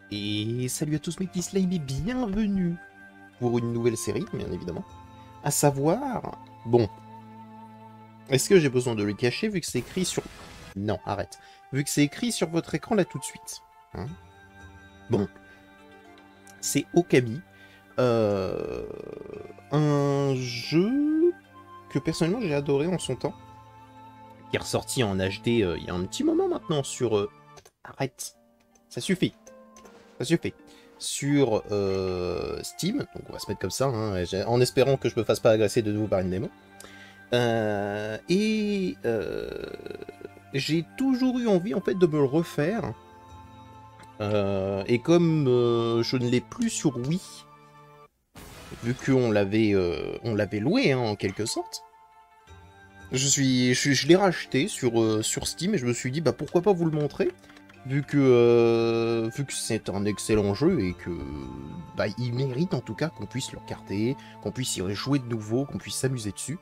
Et salut à tous mes petits slimes et bienvenue pour une nouvelle série, bien évidemment. À savoir... Bon. Est-ce que j'ai besoin de le cacher vu que c'est écrit sur... Non, arrête. Vu que c'est écrit sur votre écran là tout de suite. Hein, bon. C'est Okami. Un jeu que personnellement j'ai adoré en son temps. Qui est ressorti en HD il y a un petit moment maintenant sur... Arrête. Ça suffit. Ça suffit. Sur Steam, donc on va se mettre comme ça, hein, en espérant que je me fasse pas agresser de nouveau par une démo. J'ai toujours eu envie en fait de me le refaire. Et comme je ne l'ai plus sur Wii, vu qu'on l'avait loué hein, en quelque sorte, je l'ai racheté sur Steam et je me suis dit bah pourquoi pas vous le montrer. Vu que c'est un excellent jeu et que bah, il mérite en tout cas qu'on puisse le regarder, qu'on puisse y rejouer de nouveau, qu'on puisse s'amuser dessus.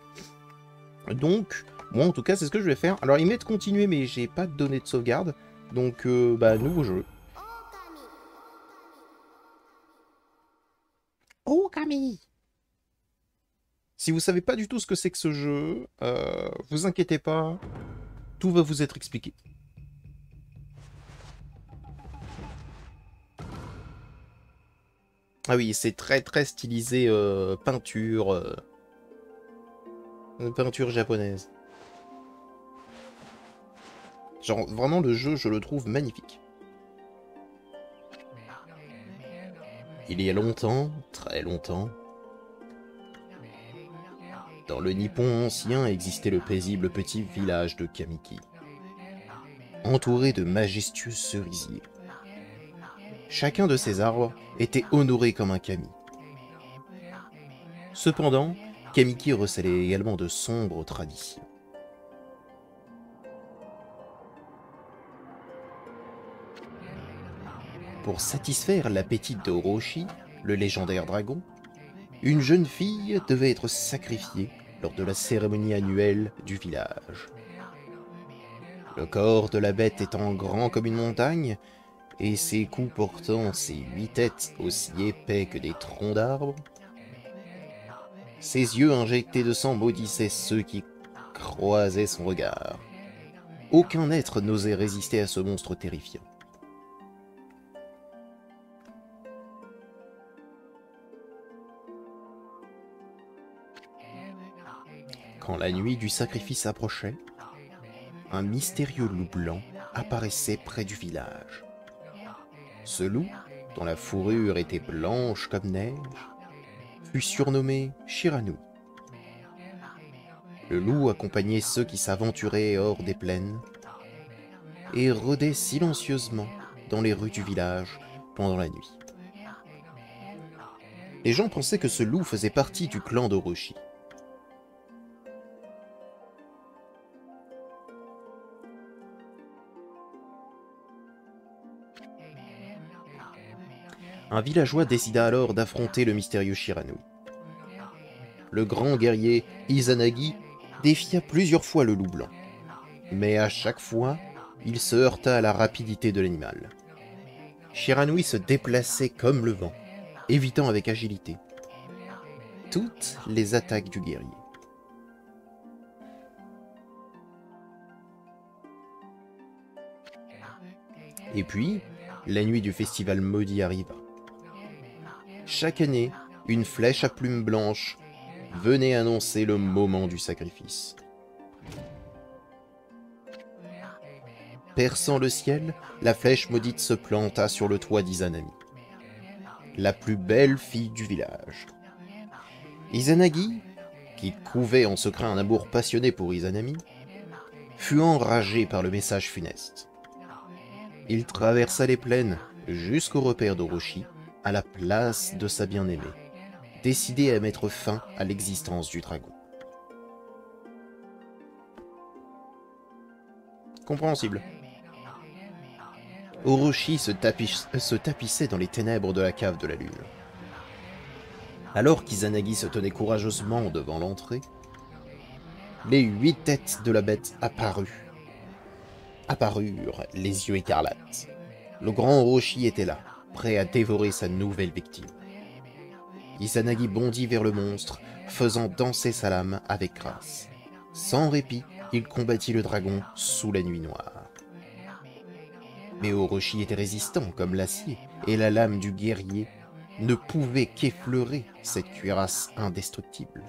Donc, moi en tout cas, c'est ce que je vais faire. Alors, il met de continuer, mais j'ai pas de données de sauvegarde. Donc, bah, nouveau jeu. Oh, Camille! Si vous savez pas du tout ce que c'est que ce jeu, vous inquiétez pas, tout va vous être expliqué. Ah oui, c'est très très stylisé peinture japonaise. Genre, vraiment, le jeu, je le trouve magnifique. Il y a longtemps, très longtemps, dans le Nippon ancien existait le paisible petit village de Kamiki, entouré de majestueux cerisiers. Chacun de ces arbres était honoré comme un kami. Cependant, Kamiki recelait également de sombres traditions. Pour satisfaire l'appétit de Orochi, le légendaire dragon, une jeune fille devait être sacrifiée lors de la cérémonie annuelle du village. Le corps de la bête étant grand comme une montagne, et ses coups portant ses 8 têtes aussi épais que des troncs d'arbres, ses yeux injectés de sang maudissaient ceux qui croisaient son regard. Aucun être n'osait résister à ce monstre terrifiant. Quand la nuit du sacrifice approchait, un mystérieux loup blanc apparaissait près du village. Ce loup, dont la fourrure était blanche comme neige, fut surnommé Shiranui. Le loup accompagnait ceux qui s'aventuraient hors des plaines et rôdait silencieusement dans les rues du village pendant la nuit. Les gens pensaient que ce loup faisait partie du clan d'Orochi. Un villageois décida alors d'affronter le mystérieux Shiranui. Le grand guerrier Izanagi défia plusieurs fois le loup blanc, mais à chaque fois, il se heurta à la rapidité de l'animal. Shiranui se déplaçait comme le vent, évitant avec agilité toutes les attaques du guerrier. Et puis, la nuit du festival maudit arriva. Chaque année, une flèche à plumes blanches venait annoncer le moment du sacrifice. Perçant le ciel, la flèche maudite se planta sur le toit d'Izanami, la plus belle fille du village. Izanagi, qui couvait en secret un amour passionné pour Izanami, fut enragé par le message funeste. Il traversa les plaines jusqu'au repère d'Orochi, à la place de sa bien-aimée, décidé à mettre fin à l'existence du dragon. Compréhensible. Orochi se tapissait dans les ténèbres de la cave de la lune. Alors qu'Izanagi se tenait courageusement devant l'entrée, les 8 têtes de la bête apparurent, les yeux écarlates. Le grand Orochi était là, prêt à dévorer sa nouvelle victime. Izanagi bondit vers le monstre, faisant danser sa lame avec grâce. Sans répit, il combattit le dragon sous la nuit noire. Mais Orochi était résistant comme l'acier, et la lame du guerrier ne pouvait qu'effleurer cette cuirasse indestructible.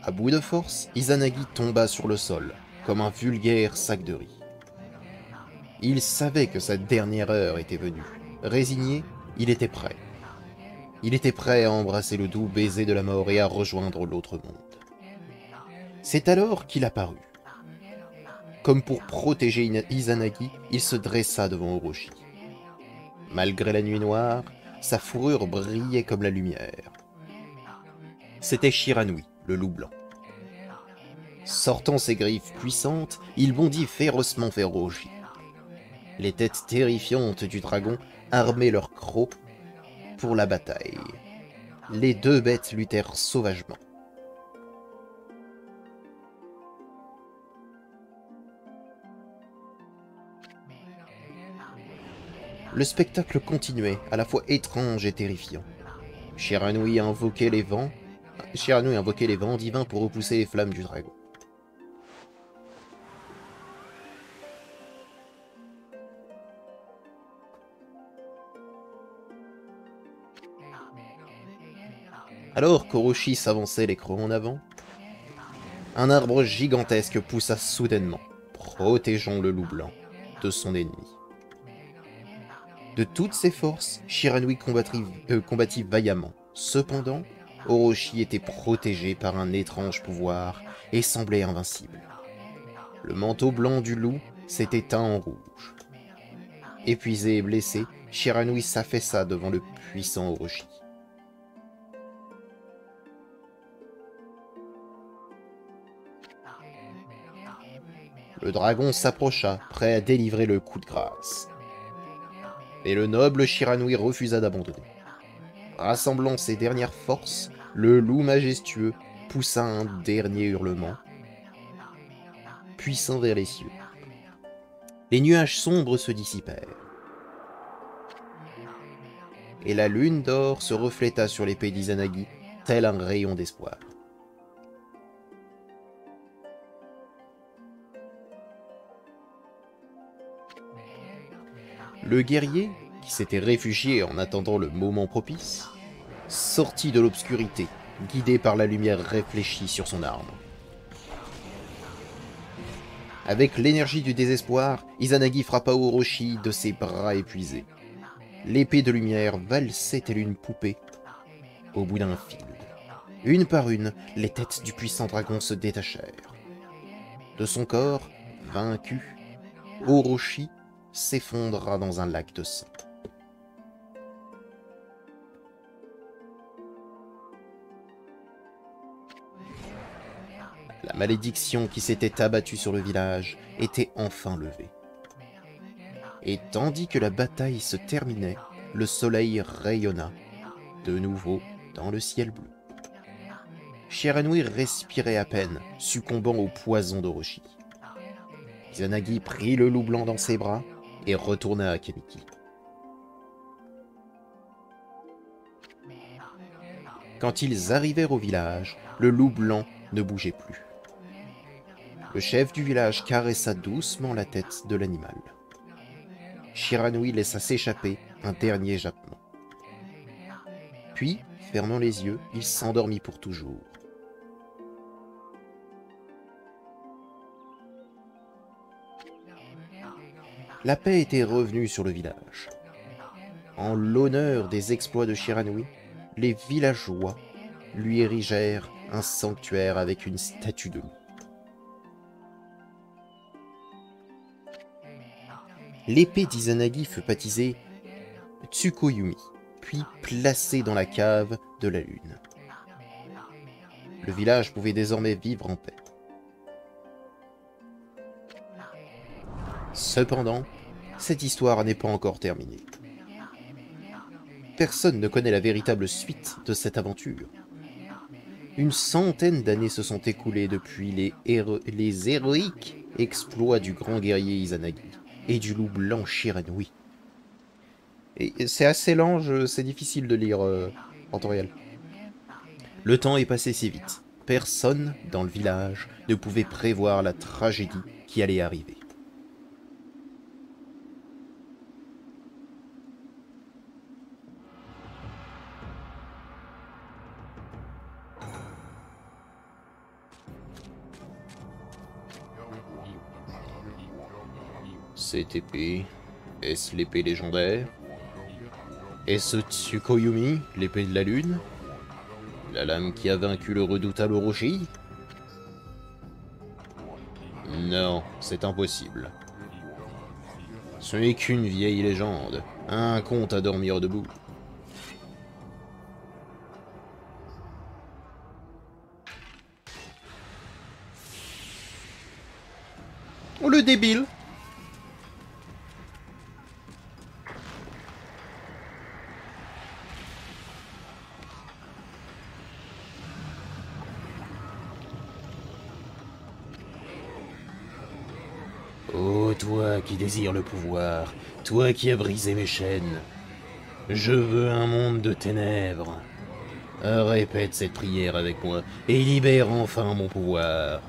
À bout de force, Izanagi tomba sur le sol, comme un vulgaire sac de riz. Il savait que sa dernière heure était venue. Résigné, il était prêt. Il était prêt à embrasser le doux baiser de la mort et à rejoindre l'autre monde. C'est alors qu'il apparut. Comme pour protéger Izanagi, il se dressa devant Orochi. Malgré la nuit noire, sa fourrure brillait comme la lumière. C'était Shiranui, le loup blanc. Sortant ses griffes puissantes, il bondit férocement vers Orochi. Les têtes terrifiantes du dragon armaient leurs crocs pour la bataille. Les deux bêtes luttèrent sauvagement. Le spectacle continuait, à la fois étrange et terrifiant. Shiranui invoquait les vents divins pour repousser les flammes du dragon. Alors qu'Orochi s'avançait les crocs en avant, un arbre gigantesque poussa soudainement, protégeant le loup blanc de son ennemi. De toutes ses forces, Shiranui combattit vaillamment. Cependant, Orochi était protégé par un étrange pouvoir et semblait invincible. Le manteau blanc du loup s'était teint en rouge. Épuisé et blessé, Shiranui s'affaissa devant le puissant Orochi. Le dragon s'approcha, prêt à délivrer le coup de grâce. Mais le noble Shiranui refusa d'abandonner. Rassemblant ses dernières forces, le loup majestueux poussa un dernier hurlement, puissant vers les cieux. Les nuages sombres se dissipèrent. Et la lune d'or se refléta sur l'épée d'Izanagi, tel un rayon d'espoir. Le guerrier, qui s'était réfugié en attendant le moment propice, sortit de l'obscurité, guidé par la lumière réfléchie sur son arme. Avec l'énergie du désespoir, Izanagi frappa Orochi de ses bras épuisés. L'épée de lumière valsait telle une poupée au bout d'un fil. Une par une, les têtes du puissant dragon se détachèrent. De son corps, vaincu, Orochi s'effondra dans un lac de sang. La malédiction qui s'était abattue sur le village était enfin levée. Et tandis que la bataille se terminait, le soleil rayonna de nouveau dans le ciel bleu. Shiranui respirait à peine, succombant au poison d'Orochi. Izanagi prit le loup blanc dans ses bras et retourna à Kamiki. Quand ils arrivèrent au village, le loup blanc ne bougeait plus. Le chef du village caressa doucement la tête de l'animal. Shiranui laissa s'échapper un dernier jappement. Puis, fermant les yeux, il s'endormit pour toujours. La paix était revenue sur le village. En l'honneur des exploits de Shiranui, les villageois lui érigèrent un sanctuaire avec une statue de loup. L'épée d'Izanagi fut baptisée Tsukoyumi, puis placée dans la cave de la lune. Le village pouvait désormais vivre en paix. Cependant, cette histoire n'est pas encore terminée. Personne ne connaît la véritable suite de cette aventure. Une centaine d'années se sont écoulées depuis les héroïques exploits du grand guerrier Izanagi et du loup blanc Shiranui. Et c'est assez lent, c'est difficile de lire en temps réel. Le temps est passé si vite. Personne dans le village ne pouvait prévoir la tragédie qui allait arriver. Cette épée, est-ce l'épée légendaire? Est-ce Tsukuyomi, l'épée de la lune? La lame qui a vaincu le redoutable Orochi? Non, c'est impossible. Ce n'est qu'une vieille légende, un conte à dormir debout. Oh le débile! Oh, toi qui désires le pouvoir, toi qui as brisé mes chaînes, je veux un monde de ténèbres. Répète cette prière avec moi et libère enfin mon pouvoir.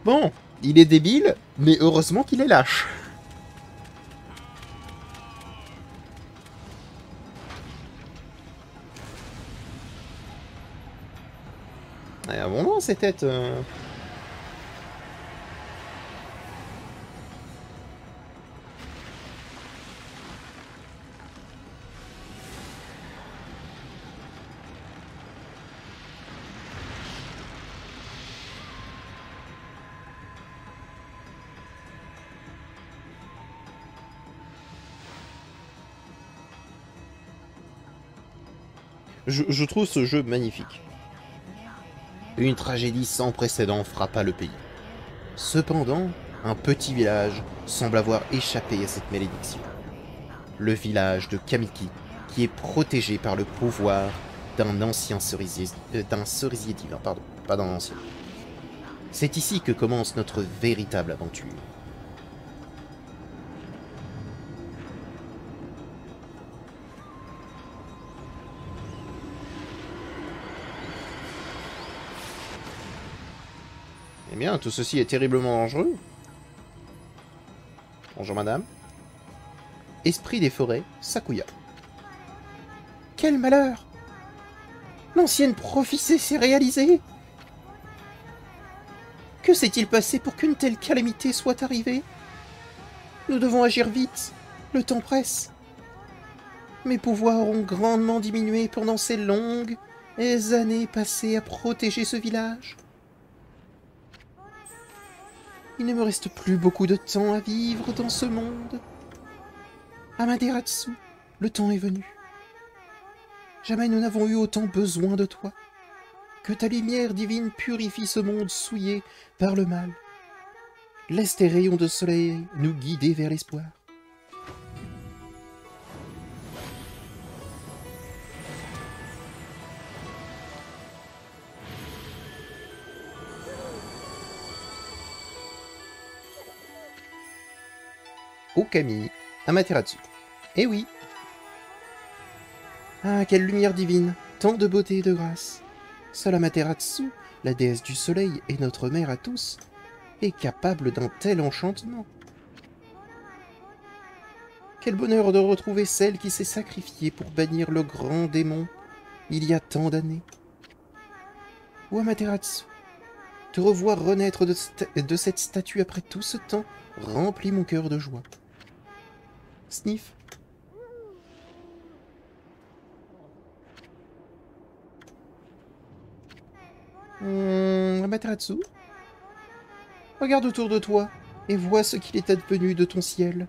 Bon, il est débile, mais heureusement qu'il est lâche. Ah bon, non, ces têtes... Je trouve ce jeu magnifique. Une tragédie sans précédent frappa le pays. Cependant, un petit village semble avoir échappé à cette malédiction. Le village de Kamiki, qui est protégé par le pouvoir d'un ancien cerisier... d'un cerisier divin, pardon, pas d'un ancien. C'est ici que commence notre véritable aventure. Eh bien, tout ceci est terriblement dangereux. Bonjour madame. Esprit des forêts, Sakuya. Quel malheur! L'ancienne prophétie s'est réalisée! Que s'est-il passé pour qu'une telle calamité soit arrivée? Nous devons agir vite, le temps presse. Mes pouvoirs ont grandement diminué pendant ces longues années passées à protéger ce village. Il ne me reste plus beaucoup de temps à vivre dans ce monde. Amaterasu, le temps est venu. Jamais nous n'avons eu autant besoin de toi. Que ta lumière divine purifie ce monde souillé par le mal. Laisse tes rayons de soleil nous guider vers l'espoir. Okami, Amaterasu. Eh oui. Ah, quelle lumière divine, tant de beauté et de grâce. Seule Amaterasu, la déesse du soleil et notre mère à tous, est capable d'un tel enchantement. Quel bonheur de retrouver celle qui s'est sacrifiée pour bannir le grand démon il y a tant d'années. Oh Amaterasu, te revoir renaître de cette statue après tout ce temps remplit mon cœur de joie. Sniff. Amaterasu, regarde autour de toi et vois ce qu'il est advenu de ton ciel.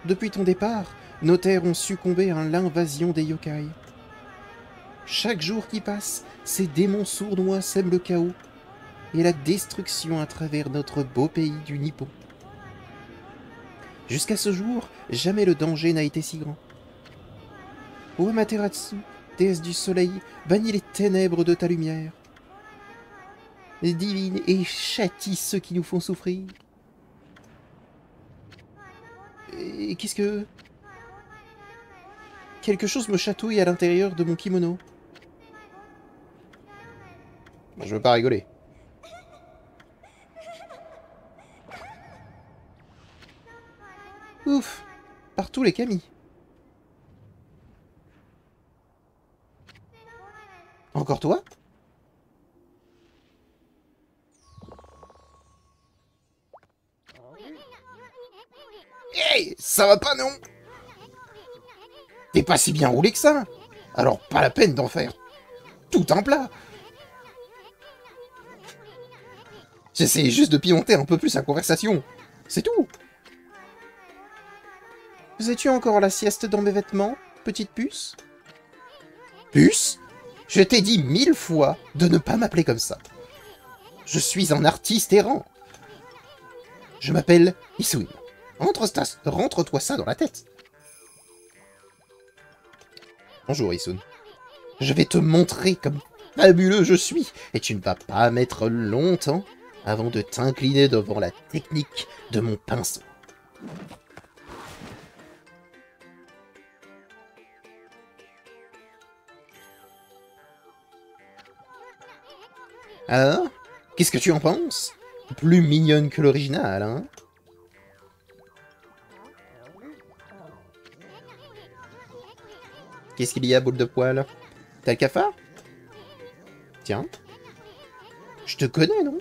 Depuis ton départ, nos terres ont succombé à l'invasion des yokai. Chaque jour qui passe, ces démons sournois sèment le chaos et la destruction à travers notre beau pays du Nippon. Jusqu'à ce jour, jamais le danger n'a été si grand. Ô Amaterasu, déesse du soleil, bannis les ténèbres de ta lumière. Divine et châtie ceux qui nous font souffrir. Et qu'est-ce que... Quelque chose me chatouille à l'intérieur de mon kimono. Je veux pas rigoler. Ouf, partout les Kami. Encore toi? Hey, ça va pas, non? T'es pas si bien roulé que ça. Alors pas la peine d'en faire tout un plat. J'essayais juste de pimenter un peu plus la conversation. C'est tout. Faisais-tu encore la sieste dans mes vêtements, petite puce? Puce? Je t'ai dit 1000 fois de ne pas m'appeler comme ça. Je suis un artiste errant. Je m'appelle Isui. Rentre-toi ça dans la tête. Bonjour Isun. Je vais te montrer comme fabuleux je suis, et tu ne vas pas mettre longtemps avant de t'incliner devant la technique de mon pinceau. Alors, qu'est-ce que tu en penses? Plus mignonne que l'original, hein? Qu'est-ce qu'il y a, boule de poil? T'as le cafard? Tiens. Je te connais, non?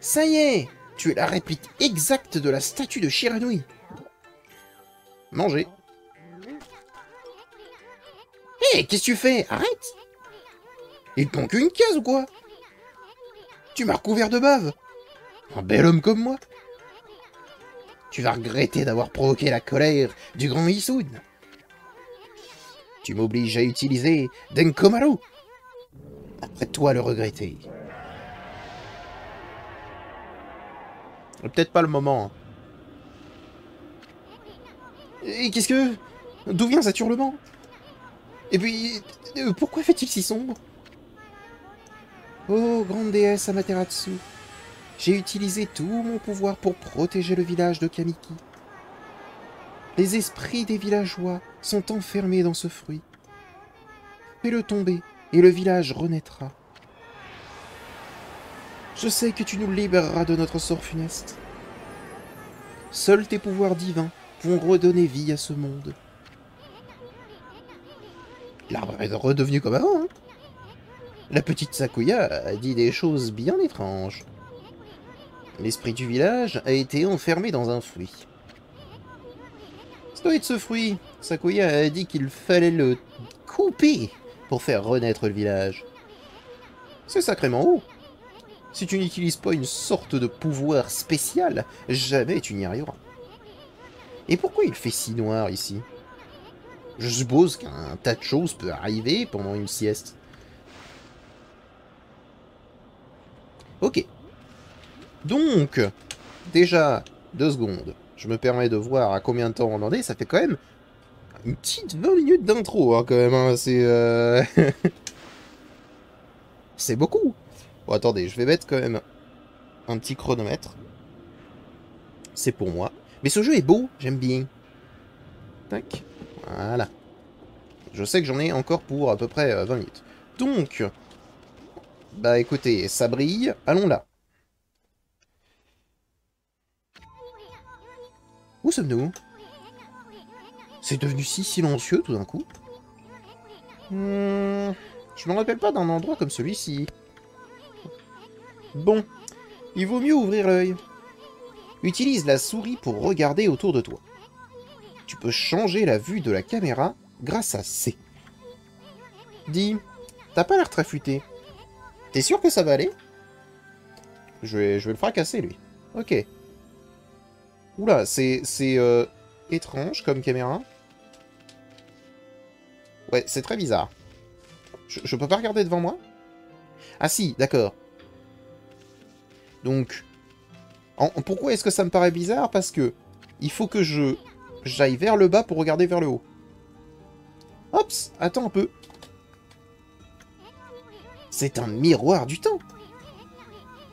Ça y est! Tu es la réplique exacte de la statue de Shiranui. Manger. Hé, qu'est-ce que tu fais? Arrête! Il te manque une case ou quoi? Tu m'as recouvert de bave. Un bel homme comme moi. Tu vas regretter d'avoir provoqué la colère du grand Isun. Tu m'obliges à utiliser Denkomaru. Après toi le regretter. Peut-être pas le moment. Et qu'est-ce que... D'où vient cet hurlement? Et puis... pourquoi fait-il si sombre? Oh, grande déesse Amaterasu, j'ai utilisé tout mon pouvoir pour protéger le village de Kamiki. Les esprits des villageois sont enfermés dans ce fruit. Fais-le tomber, et le village renaîtra. Je sais que tu nous libéreras de notre sort funeste. Seuls tes pouvoirs divins vont redonner vie à ce monde. L'arbre est redevenu comme avant, hein? La petite Sakuya a dit des choses bien étranges. L'esprit du village a été enfermé dans un fruit. Ça doit être ce fruit. Sakuya a dit qu'il fallait le couper pour faire renaître le village. C'est sacrément haut. Si tu n'utilises pas une sorte de pouvoir spécial, jamais tu n'y arriveras. Et pourquoi il fait si noir ici? Je suppose qu'un tas de choses peut arriver pendant une sieste. Ok. Donc, déjà, 2 secondes. Je me permets de voir à combien de temps on en est. Ça fait quand même une petite 20 minutes d'intro, hein, quand même. Hein. C'est... c'est beaucoup. Bon, attendez, je vais mettre quand même un petit chronomètre. C'est pour moi. Mais ce jeu est beau, j'aime bien. Tac. Voilà. Je sais que j'en ai encore pour à peu près 20 minutes. Donc... Bah écoutez, ça brille, allons là. Où sommes-nous? C'est devenu si silencieux tout d'un coup. Je me rappelle pas d'un endroit comme celui-ci. Bon, il vaut mieux ouvrir l'œil. Utilise la souris pour regarder autour de toi. Tu peux changer la vue de la caméra grâce à C. Dis, t'as pas l'air très futé. T'es sûr que ça va aller? Je vais le fracasser, lui. Ok. Oula, c'est étrange comme caméra. Ouais, c'est très bizarre. Je peux pas regarder devant moi? Ah si, d'accord. Donc, pourquoi est-ce que ça me paraît bizarre? Parce que il faut que j'aille vers le bas pour regarder vers le haut. Hops, attends un peu. C'est un miroir du temps.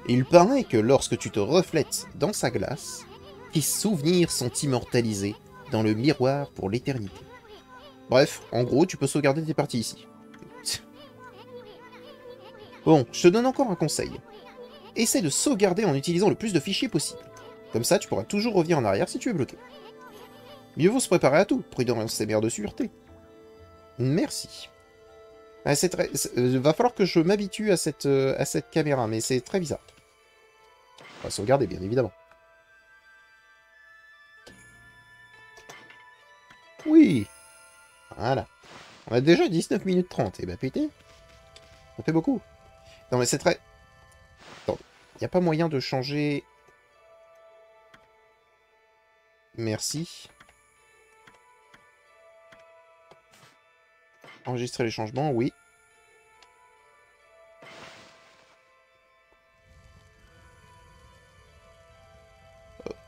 Il paraît que lorsque tu te reflètes dans sa glace, tes souvenirs sont immortalisés dans le miroir pour l'éternité. Bref, en gros, tu peux sauvegarder tes parties ici. Bon, je te donne encore un conseil. Essaie de sauvegarder en utilisant le plus de fichiers possible. Comme ça, tu pourras toujours revenir en arrière si tu es bloqué. Mieux vaut se préparer à tout, prudence et mère de sûreté. Merci. Ah, va falloir que je m'habitue à cette caméra, mais c'est très bizarre. On va sauvegarder, bien évidemment. Oui. Voilà. On a déjà 19 minutes 30. Eh ben putain. Ça fait beaucoup. Non mais c'est très... Attends. Il n'y a pas moyen de changer... Merci. Enregistrer les changements, oui.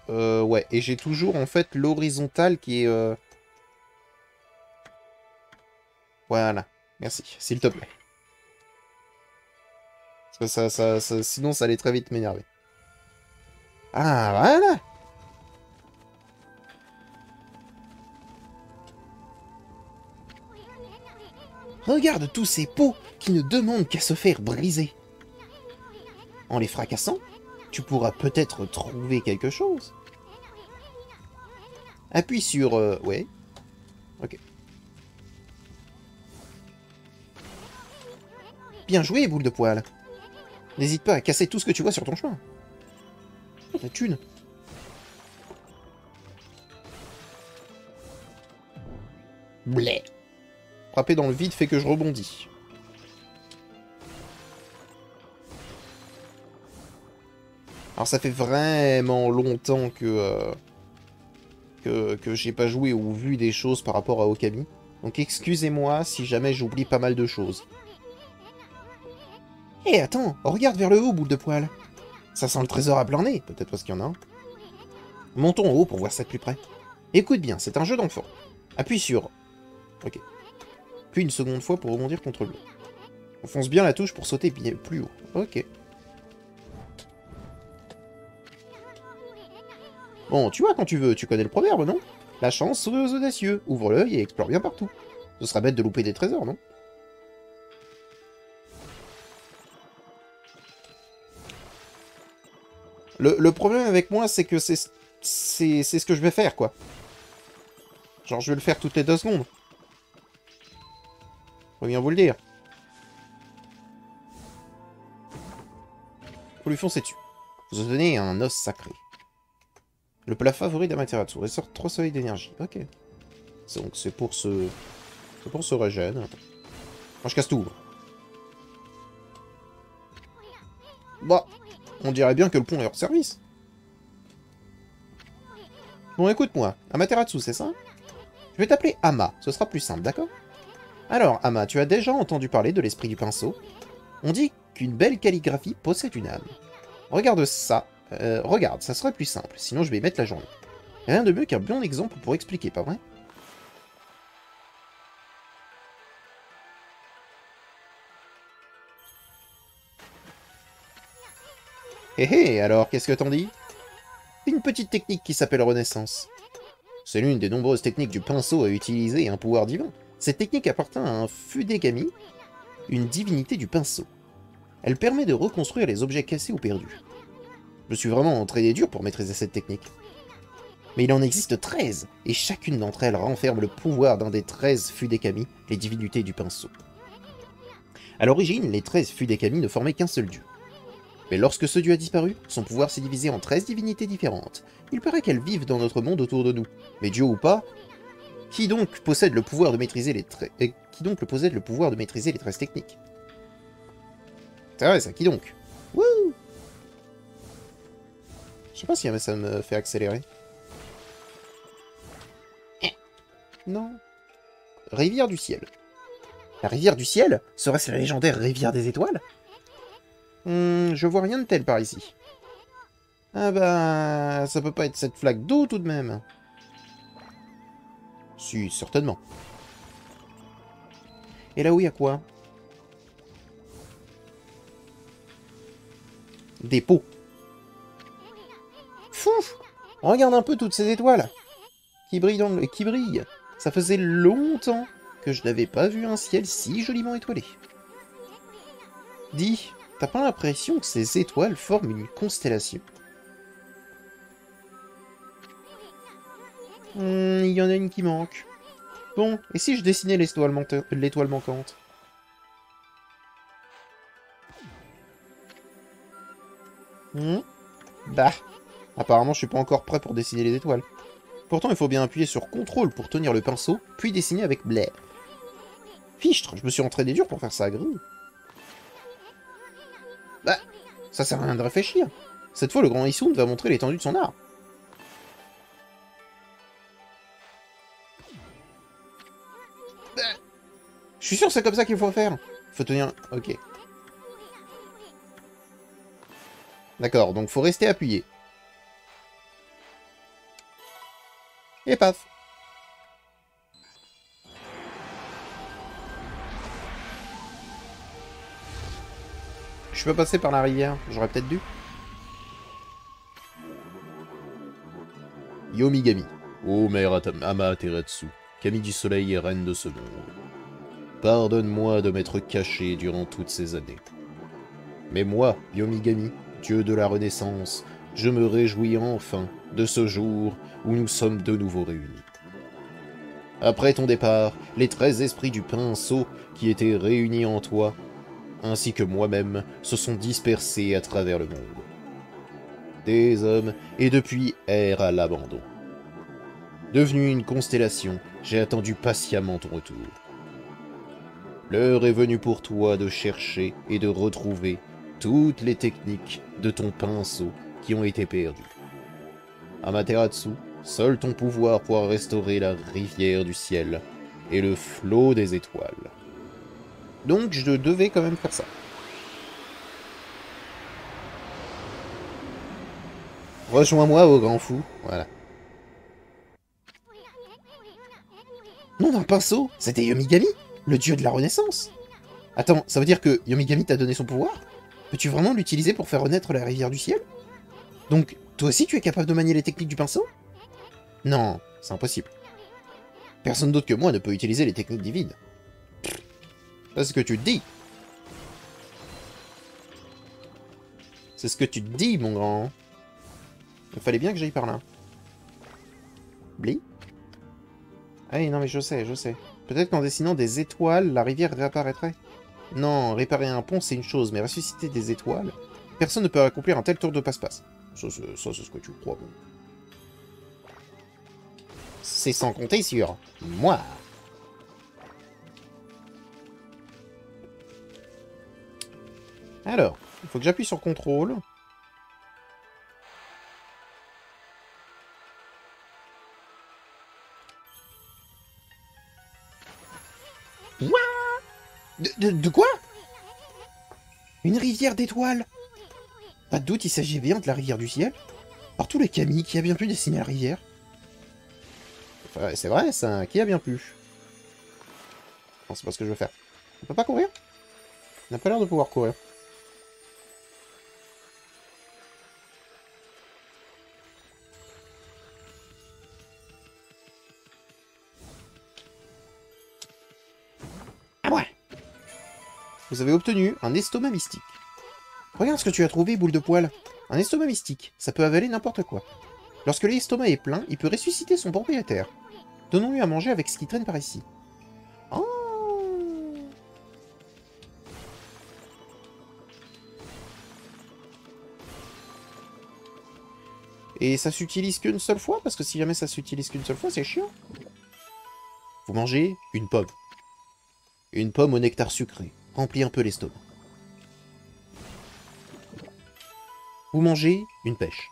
Ouais. Et j'ai toujours, en fait, l'horizontale qui est... Voilà. Merci. S'il te plaît. Parce que sinon, ça allait très vite m'énerver. Ah, voilà. Regarde tous ces pots qui ne demandent qu'à se faire briser. En les fracassant, tu pourras peut-être trouver quelque chose. Appuie sur... ouais. Ok. Bien joué, boule de poil. N'hésite pas à casser tout ce que tu vois sur ton chemin. Oh, la thune. Blé. Frapper dans le vide fait que je rebondis. Alors ça fait vraiment longtemps que j'ai pas joué ou vu des choses par rapport à Okami. Donc excusez-moi si jamais j'oublie pas mal de choses. Hé, attends, regarde vers le haut, boule de poil. Ça sent le trésor à plein nez, peut-être parce qu'il y en a un. Montons en haut pour voir ça de plus près. Écoute bien, c'est un jeu d'enfant. Appuie sur... Ok. Puis une seconde fois pour rebondir contre le mur. On fonce bien la touche pour sauter bien plus haut. Ok. Bon, tu vois quand tu veux, tu connais le proverbe, non? La chance sourit aux audacieux, ouvre l'œil et explore bien partout. Ce sera bête de louper des trésors, non? Le problème avec moi, c'est que c'est ce que je vais faire, quoi. Genre, je vais le faire toutes les 2 secondes. Faut bien vous le dire. Faut lui foncer dessus. Vous obtenez un os sacré. Le plat favori d'Amaterasu. Ressort 3 soleils d'énergie. Ok. Donc c'est pour ce... C'est pour ce régène. Moi, je casse tout. Bah, on dirait bien que le pont est hors service. Bon, écoute-moi. Amaterasu, c'est ça? Je vais t'appeler Ama. Ce sera plus simple, d'accord? Alors, Ama, tu as déjà entendu parler de l'esprit du pinceau? On dit qu'une belle calligraphie possède une âme. Regarde ça. Regarde, ça serait plus simple. Sinon, je vais y mettre la journée. Rien de mieux qu'un bon exemple pour expliquer, pas vrai? Hé hé, alors, qu'est-ce que t'en dis? Une petite technique qui s'appelle Renaissance. C'est l'une des nombreuses techniques du pinceau à utiliser un pouvoir divin. Cette technique appartient à un Fudegami, une divinité du pinceau. Elle permet de reconstruire les objets cassés ou perdus. Je me suis vraiment entraîné dur pour maîtriser cette technique. Mais il en existe 13, et chacune d'entre elles renferme le pouvoir d'un des 13 Fudekami, les divinités du pinceau. À l'origine, les 13 Fudekami ne formaient qu'un seul dieu. Mais lorsque ce dieu a disparu, son pouvoir s'est divisé en 13 divinités différentes. Il paraît qu'elles vivent dans notre monde autour de nous. Mais dieu ou pas, qui donc possède le pouvoir de maîtriser les 13 techniques? C'est vrai ça, qui donc? Wouh! Je sais pas si ça me fait accélérer. Non. Rivière du ciel. La rivière du ciel? Serait-ce la légendaire rivière des étoiles? Je vois rien de tel par ici. Ah bah... ça peut pas être cette flaque d'eau tout de même. Si, certainement. Et là où il y a quoi? Des pots. Fou! Regarde un peu toutes ces étoiles qui brillent qui brillent. Ça faisait longtemps que je n'avais pas vu un ciel si joliment étoilé. Dis, t'as pas l'impression que ces étoiles forment une constellation? Il y en a une qui manque. Bon, et si je dessinais l'étoile manquante? Bah, apparemment je suis pas encore prêt pour dessiner les étoiles. Pourtant il faut bien appuyer sur CTRL pour tenir le pinceau, puis dessiner avec Blair. Fichtre, je me suis entraîné dur pour faire ça, gris. Bah, ça sert à rien de réfléchir. Cette fois le grand Issoun va montrer l'étendue de son art. Bah, je suis sûr que c'est comme ça qu'il faut faire. Faut tenir... Ok. D'accord, donc faut rester appuyé. Et paf. Je peux passer par la rivière, j'aurais peut-être dû. Yomigami. Ô mère Amaterasu, Kami du soleil et reine de ce monde. Pardonne-moi de m'être caché durant toutes ces années. Mais moi, Yomigami, dieu de la Renaissance, je me réjouis enfin de ce jour où nous sommes de nouveau réunis. Après ton départ, les 13 esprits du pinceau qui étaient réunis en toi, ainsi que moi-même, se sont dispersés à travers le monde. Des hommes, et depuis errent à l'abandon. Devenu une constellation, j'ai attendu patiemment ton retour. L'heure est venue pour toi de chercher et de retrouver toutes les techniques de ton pinceau qui ont été perdues. Amaterasu, seul ton pouvoir pourra restaurer la rivière du ciel et le flot des étoiles. Donc je devais quand même faire ça. Rejoins-moi au grand fou, voilà. Nom d'un pinceau, c'était Yomigami, le dieu de la Renaissance. Attends, ça veut dire que Yomigami t'a donné son pouvoir? Peux-tu vraiment l'utiliser pour faire renaître la rivière du ciel? Donc, toi aussi tu es capable de manier les techniques du pinceau? Non, c'est impossible. Personne d'autre que moi ne peut utiliser les techniques divines. C'est ce que tu dis. C'est ce que tu dis, mon grand. Il fallait bien que j'aille par là. Bli? Ah oui, non mais je sais, je sais. Peut-être qu'en dessinant des étoiles, la rivière réapparaîtrait. Non, réparer un pont, c'est une chose, mais ressusciter des étoiles... Personne ne peut accomplir un tel tour de passe-passe. Ça, c'est ce que tu crois, bon. C'est sans compter sur moi. Alors, il faut que j'appuie sur CTRL. De quoi? Une rivière d'étoiles? Pas de doute, il s'agit bien de la rivière du ciel. Par tous les Kami, qui a bien pu dessiner la rivière? C'est vrai, ça, qui a bien pu? Non, c'est pas ce que je veux faire. On peut pas courir? On n'a pas l'air de pouvoir courir. Ah ouais! Vous avez obtenu un estomac mystique. Regarde ce que tu as trouvé, boule de poil. Un estomac mystique, ça peut avaler n'importe quoi. Lorsque l'estomac est plein, il peut ressusciter son propriétaire. Donnons-lui à manger avec ce qui traîne par ici. Oh! Et ça s'utilise qu'une seule fois? Parce que si jamais ça s'utilise qu'une seule fois, c'est chiant. Vous mangez une pomme. Une pomme au nectar sucré. Remplit un peu l'estomac. Vous mangez une pêche.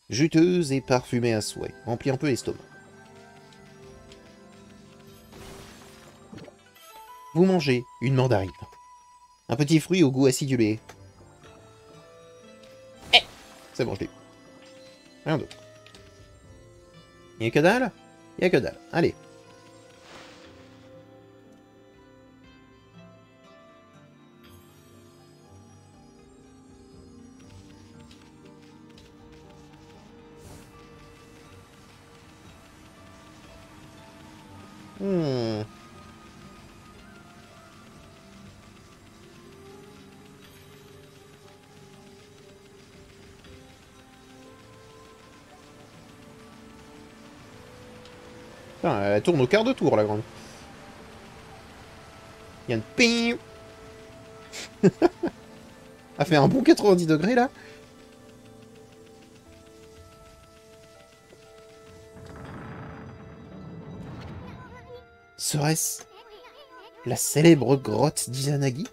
Juteuse et parfumée à souhait. Remplit un peu l'estomac. Vous mangez une mandarine. Un petit fruit au goût acidulé. Eh, c'est bon, je l'ai eu. Rien d'autre. Y'a que dalle? Y'a que dalle. Allez. Hmm. Putain, elle tourne au quart de tour, la grande. Il y a une ping. Elle fait un bon 90 degrés, là. Serait-ce la célèbre grotte d'Izanagi?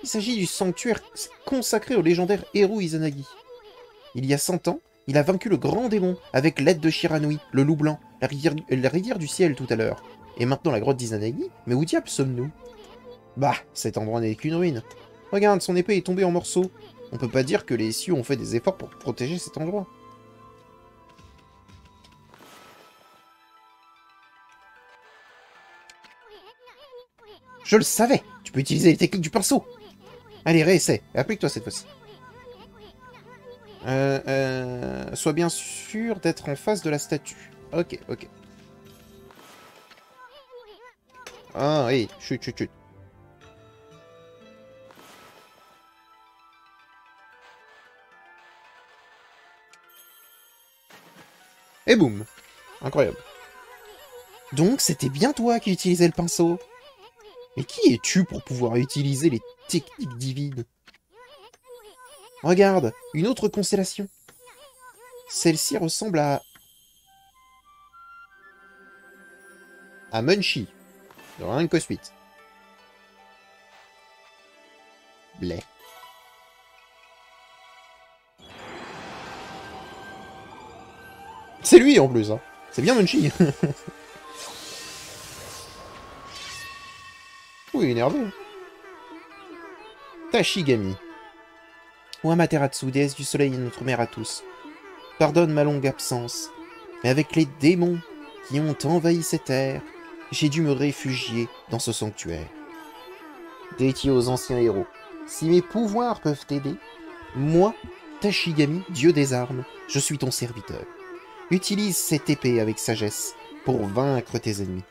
Il s'agit du sanctuaire consacré au légendaire héros Izanagi. Il y a 100 ans, il a vaincu le grand démon avec l'aide de Shiranui, le loup blanc, la rivière du ciel tout à l'heure. Et maintenant la grotte d'Izanagi? Mais où diable sommes-nous? Bah, cet endroit n'est qu'une ruine. Regarde, son épée est tombée en morceaux. On peut pas dire que les cieux ont fait des efforts pour protéger cet endroit. Je le savais! Tu peux utiliser les techniques du pinceau! Allez, réessaie, et applique-toi cette fois-ci. Sois bien sûr d'être en face de la statue. Ok, ok. Ah oui, chut, chut, chut. Et boum! Incroyable. Donc, c'était bien toi qui utilisais le pinceau. Mais qui es-tu pour pouvoir utiliser les techniques divines? Regarde, une autre constellation. Celle-ci ressemble à Munchie, de Rien que suite. Bleh. C'est lui en plus, hein. C'est bien Munchie. Oui, il est énervé. Tashigami. Ou Amaterasu, déesse du soleil et notre mère à tous. Pardonne ma longue absence, mais avec les démons qui ont envahi cette terre, j'ai dû me réfugier dans ce sanctuaire. Dédié aux anciens héros, si mes pouvoirs peuvent t'aider, moi, Tashigami, dieu des armes, je suis ton serviteur. Utilise cette épée avec sagesse pour vaincre tes ennemis.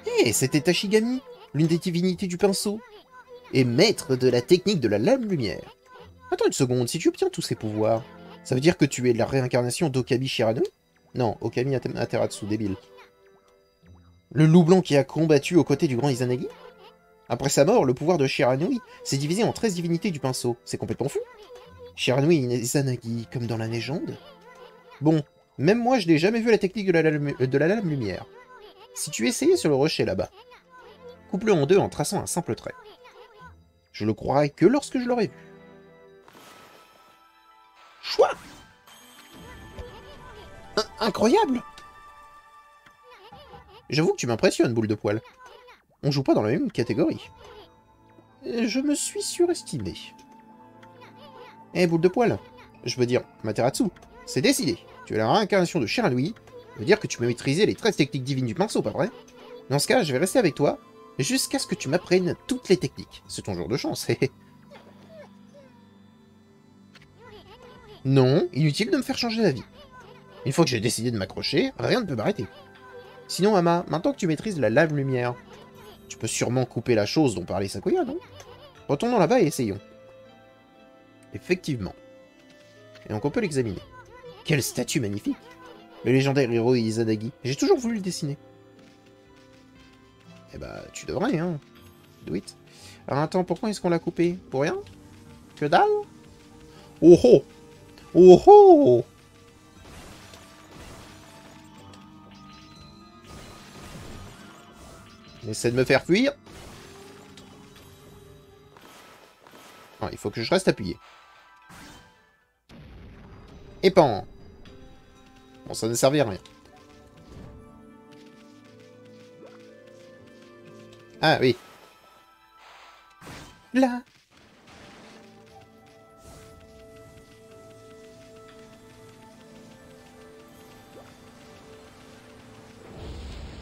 Hé, c'était Tashigami, l'une des divinités du pinceau, et maître de la technique de la lame lumière. Attends une seconde, si tu obtiens tous ces pouvoirs, ça veut dire que tu es la réincarnation d'Okami Shiranui? Non, Okami Amaterasu, débile. Le loup blanc qui a combattu aux côtés du grand Izanagi? Après sa mort, le pouvoir de Shiranui s'est divisé en 13 divinités du pinceau. C'est complètement fou. Shiranui et Izanagi, comme dans la légende? Bon, même moi je n'ai jamais vu la technique de la lame lumière. Si tu essayais sur le rocher là-bas, coupe-le en deux en traçant un simple trait. Je le croirais que lorsque je l'aurai vu. Chouin! Incroyable! J'avoue que tu m'impressionnes, boule de poil. On joue pas dans la même catégorie. Je me suis surestimé. Eh, boule de poil, je veux dire, Amaterasu, c'est décidé. Tu es la réincarnation de Shiranui, ça veut dire que tu peux maîtriser les 13 techniques divines du pinceau, pas vrai? Dans ce cas, je vais rester avec toi, jusqu'à ce que tu m'apprennes toutes les techniques. C'est ton jour de chance, hé. Non, inutile de me faire changer d'avis. Une fois que j'ai décidé de m'accrocher, rien ne peut m'arrêter. Sinon, Ama, maintenant que tu maîtrises la lame lumière, tu peux sûrement couper la chose dont parlait Sakuya, non? Retournons là-bas et essayons. Effectivement. Et donc on peut l'examiner. Quelle statue magnifique! Le légendaire héros Izanagi. J'ai toujours voulu le dessiner. Eh bah, tu devrais, hein. Do it. Alors attends, pourquoi est-ce qu'on l'a coupé? Pour rien? Que dalle? Oh oh! Oh oh! Essaie de me faire fuir. Non, il faut que je reste appuyé. Et pan. Bon, ça ne servait à rien. Ah oui. Là.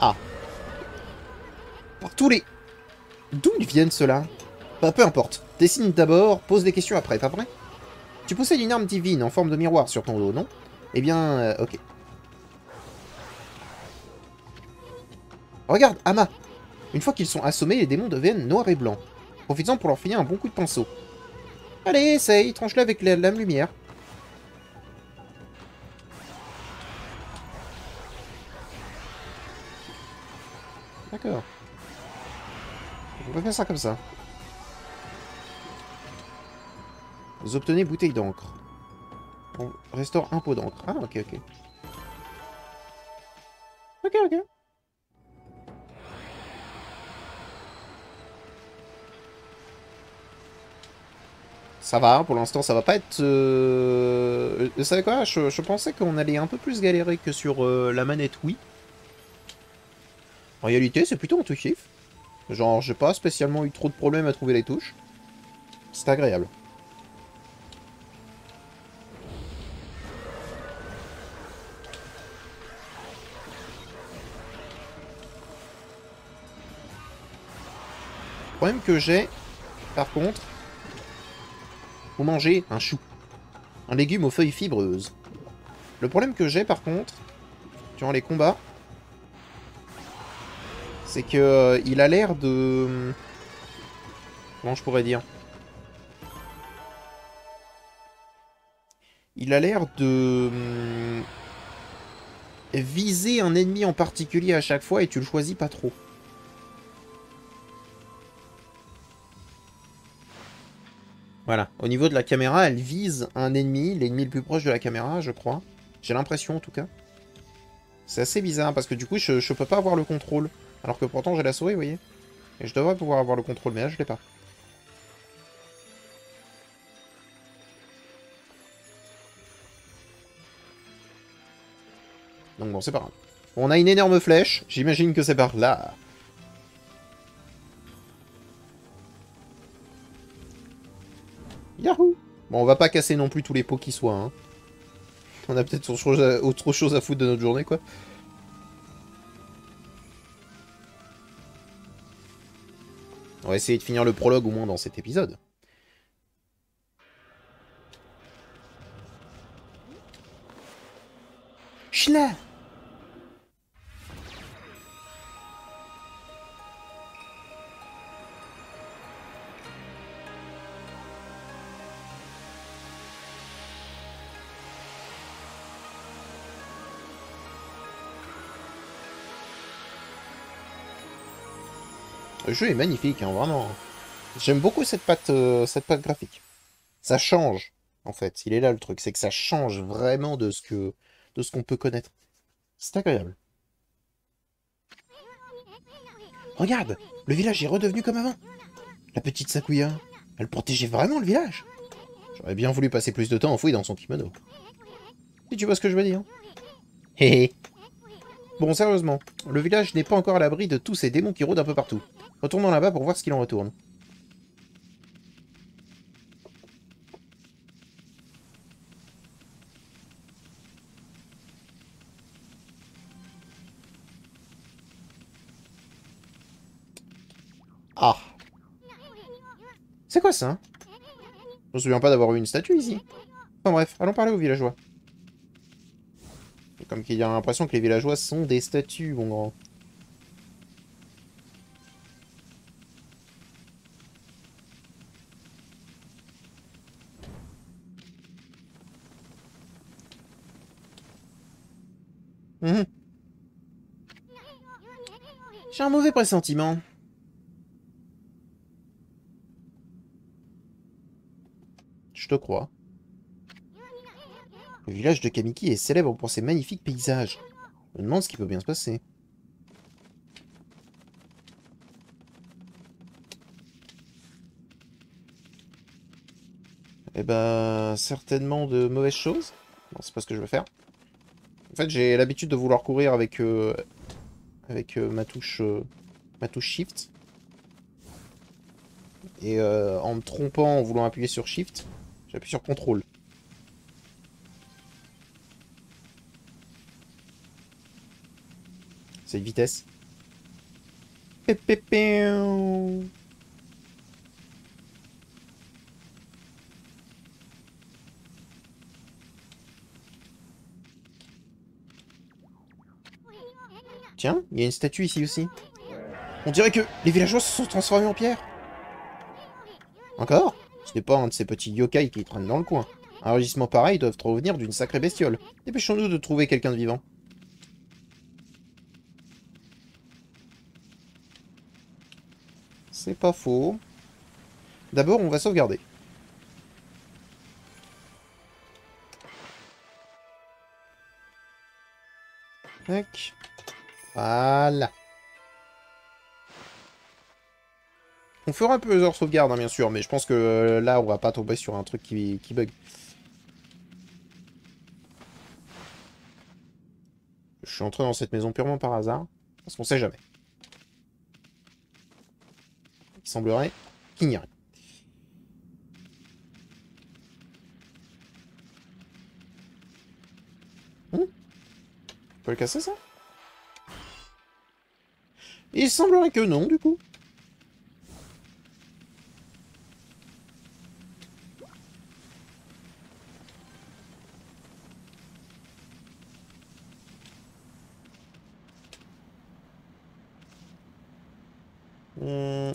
Ah. Par tous les... D'où ils viennent ceux-là? Bah, peu importe. Dessine d'abord, pose des questions après, pas vrai? Tu possèdes une arme divine en forme de miroir sur ton dos, non? Eh bien, ok. Regarde, Ama. Une fois qu'ils sont assommés, les démons deviennent noirs et blancs. Profites-en pour leur filer un bon coup de pinceau. Allez, essaye, tranche-le avec la lame lumière. D'accord. On va faire ça comme ça. Vous obtenez bouteille d'encre. On restaure un pot d'encre. Ah, ok, ok. Ok, ok. Ça va, pour l'instant, ça va pas être... Vous savez quoi, je pensais qu'on allait un peu plus galérer que sur la manette Wii. En réalité, c'est plutôt intuitif. Genre, j'ai pas spécialement eu trop de problèmes à trouver les touches. C'est agréable. Le problème que j'ai, par contre, faut manger un chou. Un légume aux feuilles fibreuses. Le problème que j'ai, par contre, durant les combats, c'est que il a l'air de... Comment je pourrais dire? Il a l'air de... viser un ennemi en particulier à chaque fois et tu le choisis pas trop. Voilà. Au niveau de la caméra, elle vise un ennemi, l'ennemi le plus proche de la caméra, je crois. J'ai l'impression, en tout cas. C'est assez bizarre, parce que du coup, je peux pas avoir le contrôle. Alors que pourtant, j'ai la souris, vous voyez. Et je devrais pouvoir avoir le contrôle, mais là, je l'ai pas. Donc bon, c'est pas grave. On a une énorme flèche. J'imagine que c'est par là. Yahoo! Bon, on va pas casser non plus tous les pots qui soient, hein. On a peut-être autre chose à foutre de notre journée, quoi. On va essayer de finir le prologue au moins dans cet épisode. Chla! Le jeu est magnifique, hein, vraiment. J'aime beaucoup cette patte graphique. Ça change, en fait. Il est là le truc, c'est que ça change vraiment de ce qu'on peut connaître. C'est agréable. Regarde, le village est redevenu comme avant. La petite Sakuya, elle protégeait vraiment le village. J'aurais bien voulu passer plus de temps enfoui dans son kimono. Si tu vois ce que je veux dire. Hé hé. Bon, sérieusement, le village n'est pas encore à l'abri de tous ces démons qui rôdent un peu partout. Retournons là-bas pour voir ce qu'il en retourne. Ah. C'est quoi ça? Je me souviens pas d'avoir eu une statue ici. Enfin bref, allons parler aux villageois. Comme qu'il y a l'impression que les villageois sont des statues, mon grand. Mhm. J'ai un mauvais pressentiment. Je te crois. Le village de Kamiki est célèbre pour ses magnifiques paysages. Je me demande ce qui peut bien se passer. Eh ben, certainement de mauvaises choses. Non, c'est pas ce que je veux faire. En fait, j'ai l'habitude de vouloir courir avec ma touche Shift. Et en me trompant, en voulant appuyer sur Shift, j'appuie sur Contrôle. C'est une vitesse. Pépépéou. Tiens, il y a une statue ici aussi. On dirait que les villageois se sont transformés en pierre. Encore? Ce n'est pas un de ces petits yokai qui traînent dans le coin. Un rugissement pareil doit provenir d'une sacrée bestiole. Dépêchons-nous de trouver quelqu'un de vivant. C'est pas faux. D'abord, on va sauvegarder. Tac. Voilà. On fera plusieurs sauvegardes, hein, bien sûr, mais je pense que là, on va pas tomber sur un truc qui bug. Je suis entré dans cette maison purement par hasard, parce qu'on sait jamais. Il semblerait qu'il n'y a rien. On peut le casser, ça? Il semblerait que non, du coup.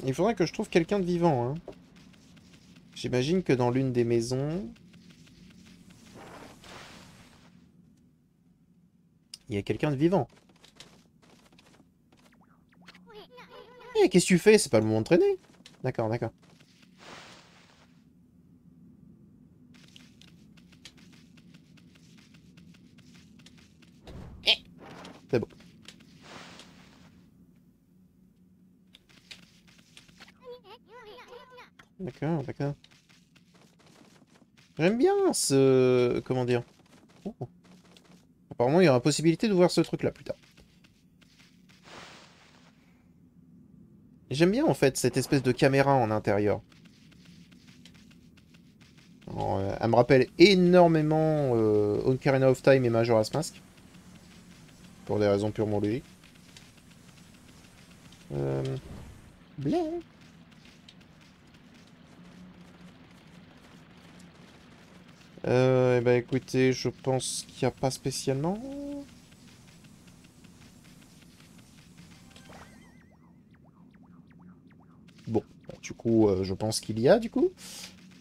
Il faudrait que je trouve quelqu'un de vivant, hein. J'imagine que dans l'une des maisons... il y a quelqu'un de vivant. Eh, qu'est-ce que tu fais? C'est pas le moment de traîner. D'accord, d'accord. C'est bon. D'accord, d'accord. J'aime bien ce... comment dire? Oh. Apparemment, il y aura possibilité d'ouvrir ce truc-là plus tard. J'aime bien, en fait, cette espèce de caméra en intérieur. Alors, elle me rappelle énormément Ocarina of Time et Majora's Mask. Pour des raisons purement logiques. Blé. Eh ben écoutez, je pense qu'il n'y a pas spécialement... Bon, bah, du coup, je pense qu'il y a, du coup.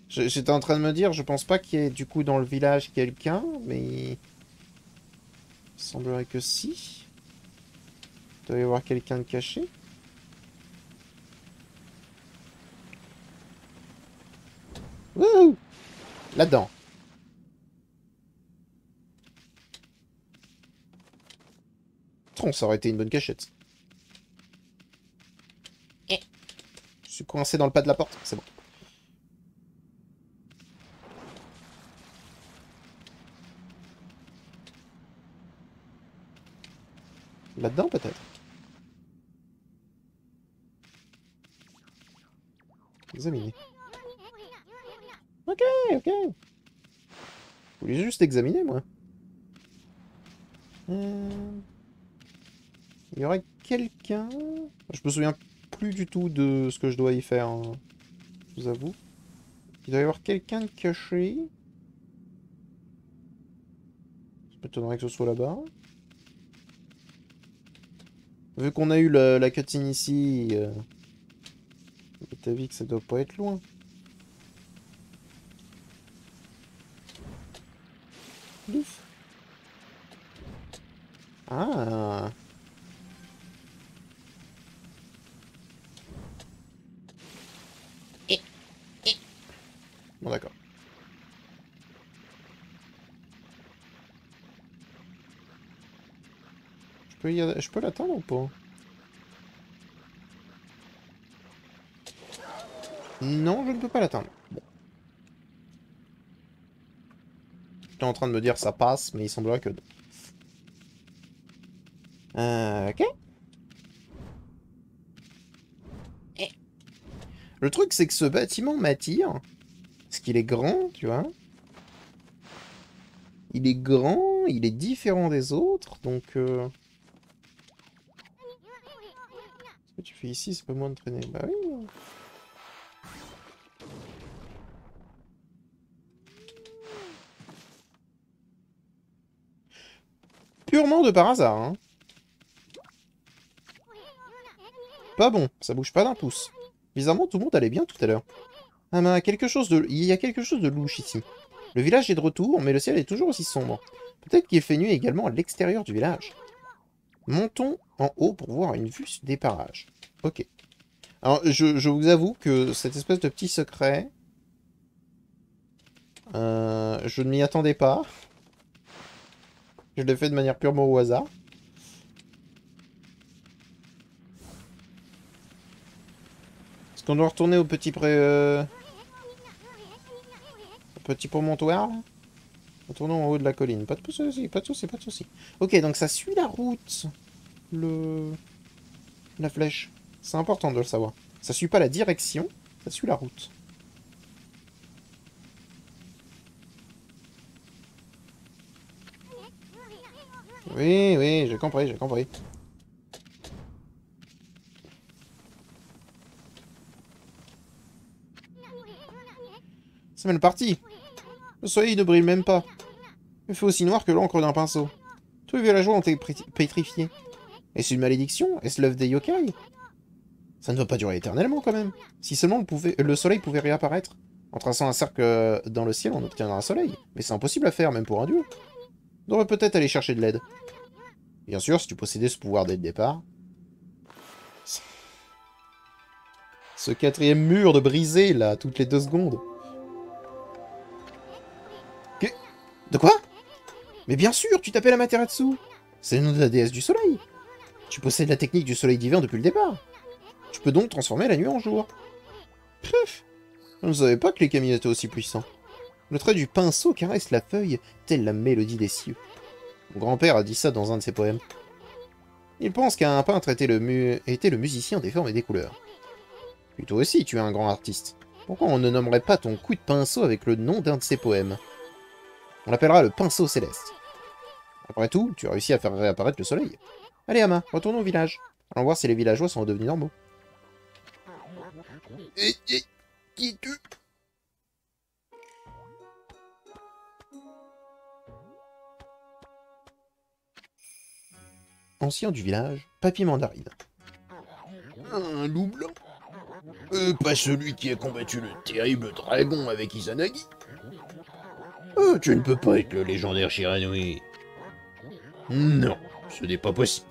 J'étais en train de me dire, je pense pas qu'il y ait, du coup, dans le village quelqu'un, mais... il semblerait que si. Il doit y avoir quelqu'un de caché. Wouhou! Là-dedans. Tron, ça aurait été une bonne cachette. Eh. Je suis coincé dans le pas de la porte, c'est bon. Là-dedans, peut-être. Examiner. Ok, ok. Je voulais juste examiner, moi. Il y aurait quelqu'un... Je me souviens plus du tout de ce que je dois y faire, hein, je vous avoue. Il doit y avoir quelqu'un de caché. Ça m'étonnerait que ce soit là-bas. Vu qu'on a eu la cutscene ici, t'as vu que ça doit pas être loin. Ouf. Ah. Bon, d'accord. Je peux l'attendre ou pas? Non, je ne peux pas l'attendre. Bon. J'étais en train de me dire ça passe, mais il semblerait que non. Ok. Le truc, c'est que ce bâtiment m'attire. Parce qu'il est grand, tu vois. Il est grand, il est différent des autres, donc... Ce que tu fais ici, c'est pas moins de traîner. Bah oui. Purement de par hasard, hein. Pas bon, ça bouge pas d'un pouce. Bizarrement, tout le monde allait bien tout à l'heure. Ah ben, il y a quelque chose de louche ici. Le village est de retour, mais le ciel est toujours aussi sombre. Peut-être qu'il fait nuit également à l'extérieur du village. Montons en haut pour voir une vue des parages. Ok. Alors, je vous avoue que cette espèce de petit secret... je ne m'y attendais pas. Je l'ai fait de manière purement au hasard. Est-ce qu'on doit retourner au petit petit promontoire, là? Retournons en haut de la colline. Pas de soucis, pas de soucis, pas de soucis. Ok, donc ça suit la route. La flèche. C'est important de le savoir. Ça suit pas la direction, ça suit la route. Oui, oui, j'ai compris, j'ai compris. C'est mal parti. Le soleil ne brille même pas. Il fait aussi noir que l'encre d'un pinceau. Tous les villageois ont été pétrifiés. Est-ce une malédiction? Est-ce l'œuvre des yokai? Ça ne doit pas durer éternellement, quand même. Si seulement le soleil pouvait réapparaître. En traçant un cercle dans le ciel, on obtiendra un soleil. Mais c'est impossible à faire, même pour un dieu. On devrait peut-être aller chercher de l'aide. Bien sûr, si tu possédais ce pouvoir dès le départ. Ce quatrième mur de briser, là, toutes les 2 secondes. De quoi? Mais bien sûr, tu t'appelles Amaterasu. C'est le nom de la déesse du soleil. Tu possèdes la technique du soleil divin depuis le départ. Tu peux donc transformer la nuit en jour. Pfff. Je ne savais pas que les kami étaient aussi puissants. Le trait du pinceau caresse la feuille, telle la mélodie des cieux. Mon grand-père a dit ça dans un de ses poèmes. Il pense qu'un peintre était le musicien des formes et des couleurs. Puis toi aussi, tu es un grand artiste. Pourquoi on ne nommerait pas ton coup de pinceau avec le nom d'un de ses poèmes? On l'appellera le pinceau céleste. Après tout, tu as réussi à faire réapparaître le soleil. Allez, Ama, retournons au village. Allons voir si les villageois sont redevenus normaux. Qui tu... Ancien du village, Papy Mandarine. Un loup blanc? Pas celui qui a combattu le terrible dragon avec Izanagi? Tu ne peux pas être le légendaire Shiranui. Non, ce n'est pas possible.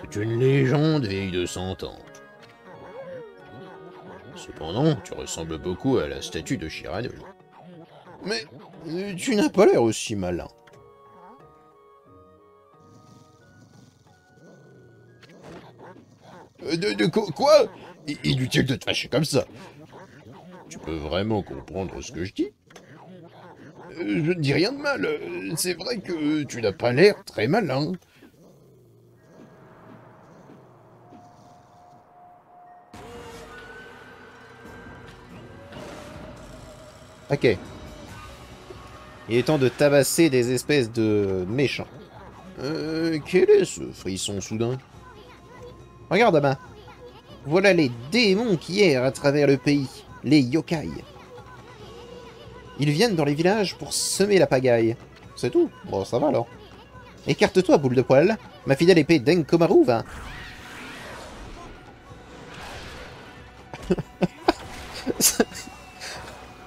C'est une légende vieille de 100 ans. Cependant, tu ressembles beaucoup à la statue de Shiranui. Mais tu n'as pas l'air aussi malin. Quoi? Inutile de te fâcher comme ça. Tu peux vraiment comprendre ce que je dis? Je ne dis rien de mal. C'est vrai que tu n'as pas l'air très malin. Ok. Il est temps de tabasser des espèces de méchants. Quel est ce frisson soudain? Regarde, Ama. Voilà les démons qui errent à travers le pays. Les yokai. Ils viennent dans les villages pour semer la pagaille. C'est tout. Bon, ça va alors. Écarte-toi, boule de poil. Ma fidèle épée d'Enkomaru va...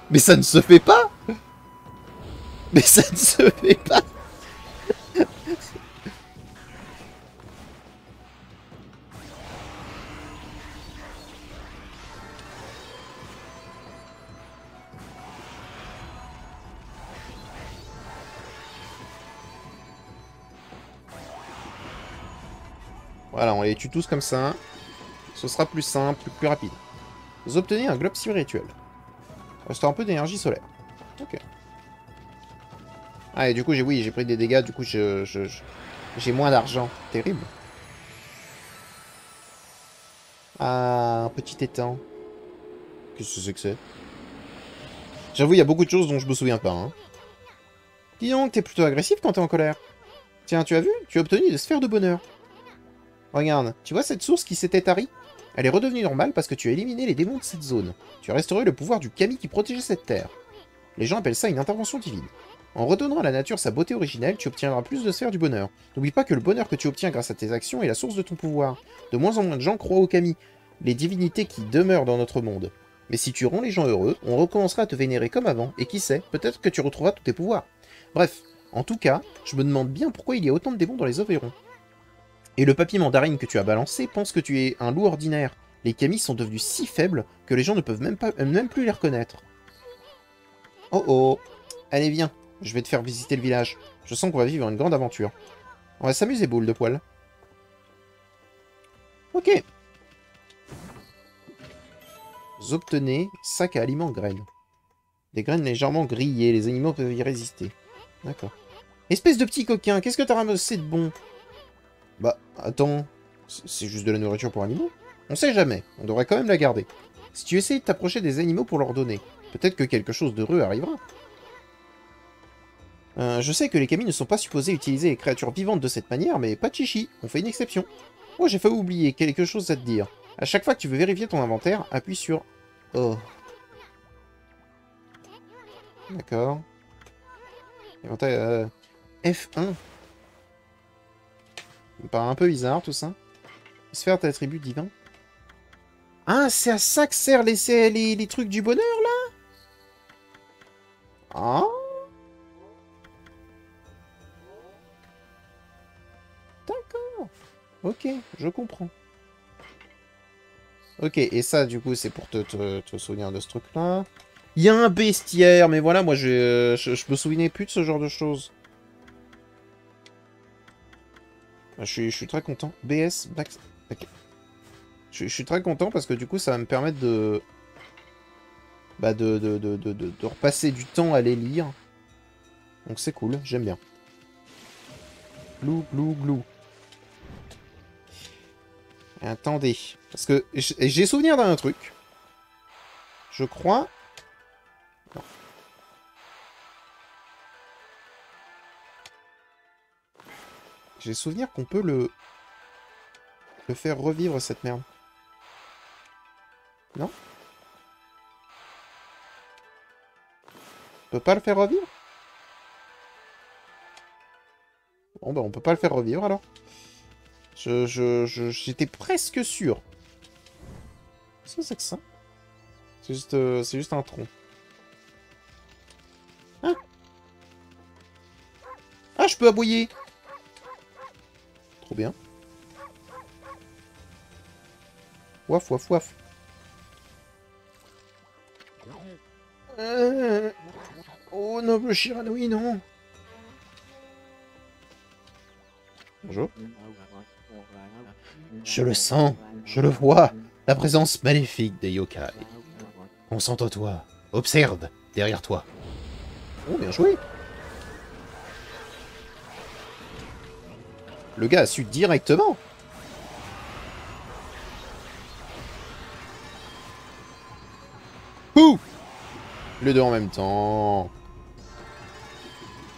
Mais ça ne se fait pas. Mais ça ne se fait pas. Voilà, on les tue tous comme ça. Ce sera plus simple, plus rapide. Vous obtenez un globe spirituel. Restaure un peu d'énergie solaire. Ok. Ah, et du coup, oui, j'ai pris des dégâts, du coup, j'ai moins d'argent. Terrible. Ah, un petit étang. Qu'est-ce que c'est que c'est? J'avoue, il y a beaucoup de choses dont je me souviens pas, hein. Dis donc, t'es plutôt agressif quand t'es en colère. Tiens, tu as vu? Tu as obtenu des sphères de bonheur. Regarde, tu vois cette source qui s'était tarie? Elle est redevenue normale parce que tu as éliminé les démons de cette zone. Tu as restauré le pouvoir du kami qui protégeait cette terre. Les gens appellent ça une intervention divine. En redonnant à la nature sa beauté originelle, tu obtiendras plus de sphères du bonheur. N'oublie pas que le bonheur que tu obtiens grâce à tes actions est la source de ton pouvoir. De moins en moins de gens croient au kami, les divinités qui demeurent dans notre monde. Mais si tu rends les gens heureux, on recommencera à te vénérer comme avant, et qui sait, peut-être que tu retrouveras tous tes pouvoirs. Bref, en tout cas, je me demande bien pourquoi il y a autant de démons dans les Oberon. Et le papier mandarine que tu as balancé pense que tu es un loup ordinaire. Les kamis sont devenus si faibles que les gens ne peuvent même plus les reconnaître. Oh oh. Allez, viens. Je vais te faire visiter le village. Je sens qu'on va vivre une grande aventure. On va s'amuser, boule de poil. Ok. Vous obtenez sac à aliments graines. Des graines légèrement grillées, les animaux peuvent y résister. D'accord. Espèce de petit coquin, qu'est-ce que t'as ramassé de bon? Bah, attends. C'est juste de la nourriture pour animaux? On sait jamais, on devrait quand même la garder. Si tu essayes de t'approcher des animaux pour leur donner, peut-être que quelque chose d'heureux arrivera. Je sais que les kamis ne sont pas supposés utiliser les créatures vivantes de cette manière, mais pas de chichi, on fait une exception. Oh, j'ai failli oublier quelque chose à te dire. À chaque fois que tu veux vérifier ton inventaire, appuie sur... Oh. D'accord. Inventaire... F1. Ça me paraît un peu bizarre, tout ça. Sphère d'attribut divin. Ah, c'est à ça que servent les trucs du bonheur, là? Ah. D'accord. Ok, je comprends. Ok, et ça, du coup, c'est pour te souvenir de ce truc-là. Il y a un bestiaire, mais voilà, moi, je me souvenais plus de ce genre de choses. Je suis très content. BS, Black... Ok. Je suis très content parce que, du coup, ça va me permettre de... Bah, de repasser du temps à les lire. Donc c'est cool, j'aime bien. Glou, glou, glou. Attendez. Parce que j'ai souvenir d'un truc. Je crois... Non. J'ai souvenir qu'on peut le faire revivre, cette merde. Non? On peut pas le faire revivre? Bon, bah, on peut pas le faire revivre, alors. J'étais presque sûr. Qu'est-ce que c'est que ça? C'est juste un tronc. Ah! Ah, je peux aboyer! Trop bien. Waf, waf, waf. Oh, noble Shiranui, non! Bonjour. Je le sens, je le vois, la présence maléfique des yokai. Concentre-toi, observe, derrière toi. Oh, bien joué! Le gars a su directement! Ouh! Les deux en même temps.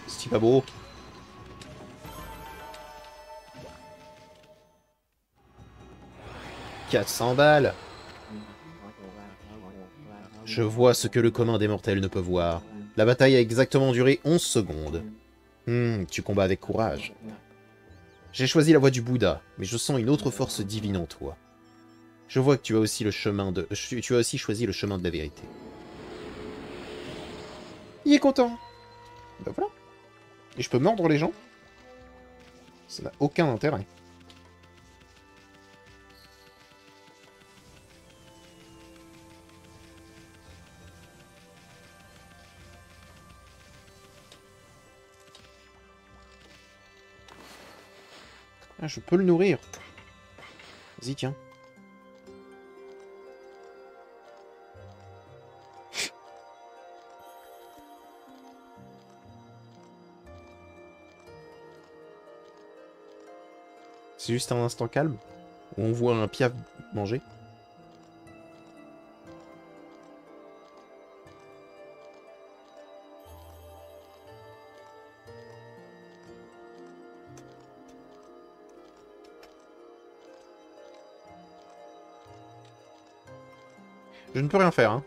C'est pas beau. « 400 balles. Je vois ce que le commun des mortels ne peut voir. La bataille a exactement duré 11 secondes. Tu combats avec courage. J'ai choisi la voie du Bouddha, mais je sens une autre force divine en toi. Je vois que tu as aussi tu as aussi choisi le chemin de la vérité. Il est content. Ben voilà. Et je peux mordre les gens? Ça n'a aucun intérêt. Ah, je peux le nourrir. Vas-y, tiens. C'est juste un instant calme, où on voit un piaf manger. Je ne peux rien faire, hein,